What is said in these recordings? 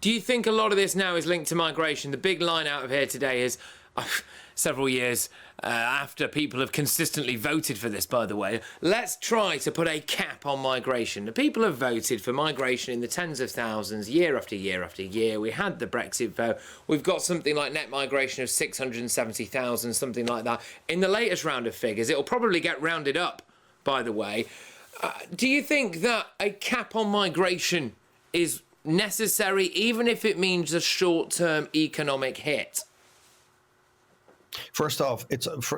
Do you think a lot of this now is linked to migration? The big line out of here today is, several years after people have consistently voted for this, by the way, let's try to put a cap on migration. The people have voted for migration in the tens of thousands, year after year after year. We had the Brexit vote. We've got something like net migration of 670,000, something like that. In the latest round of figures, it'll probably get rounded up, by the way. Do you think that a cap on migration is necessary, even if it means a short-term economic hit? First off,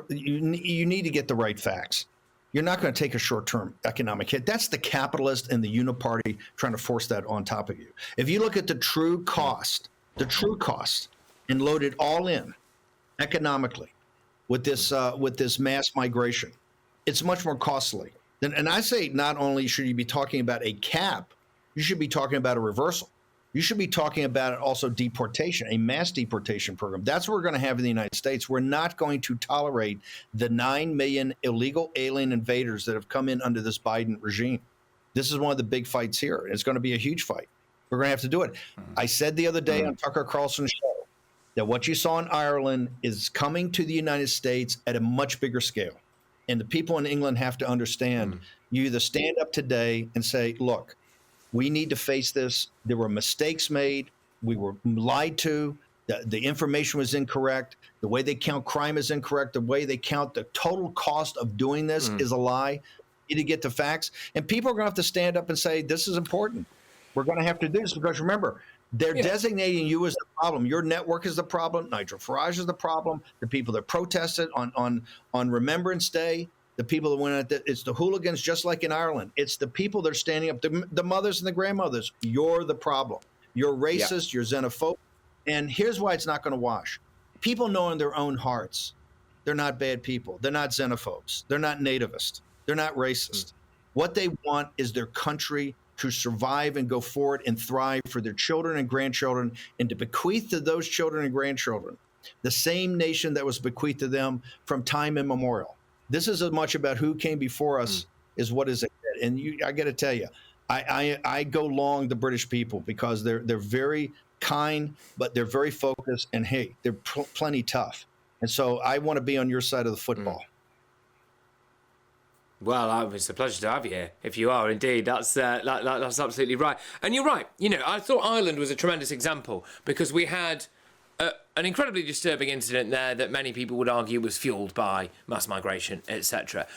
you need to get the right facts. You're not going to take a short-term economic hit. That's the capitalist and the uniparty trying to force that on top of you. If you look at the true cost, and load it all in economically with this mass migration, it's much more costly. And I say not only should you be talking about a cap, you should be talking about a reversal. You should be talking about also deportation, a mass deportation program. That's what we're going to have in the United States. We're not going to tolerate the 9 million illegal alien invaders that have come in under this Biden regime. This is one of the big fights here. It's going to be a huge fight. We're going to have to do it. I said the other day on Tucker Carlson's show that what you saw in Ireland is coming to the United States at a much bigger scale. And the people in England have to understand, you either stand up today and say, look, we need to face this. There were mistakes made. We were lied to. The information was incorrect. The way they count crime is incorrect. The way they count the total cost of doing this is a lie. You need to get the facts. And people are going to have to stand up and say, this is important. We're going to have to do this because, remember, they're designating you as the problem. Your network is the problem. Nigel Farage is the problem. The people that protested on Remembrance Day. The people that went at it, it's the hooligans, just like in Ireland. It's the people that are standing up, the mothers and the grandmothers. You're the problem. You're racist, you're xenophobic. And here's why it's not going to wash. People know in their own hearts, they're not bad people. They're not xenophobes. They're not nativist. They're not racist. What they want is their country to survive and go forward and thrive for their children and grandchildren, and to bequeath to those children and grandchildren the same nation that was bequeathed to them from time immemorial. This is as much about who came before us as what is ahead. And I got to tell you, I go long the British people because they're very kind, but they're very focused, and hey, they're plenty tough. And so I want to be on your side of the football. Well, it's a pleasure to have you here. If you are indeed, that's absolutely right. And you're right. You know, I thought Ireland was a tremendous example because we had an incredibly disturbing incident there that many people would argue was fueled by mass migration, etc.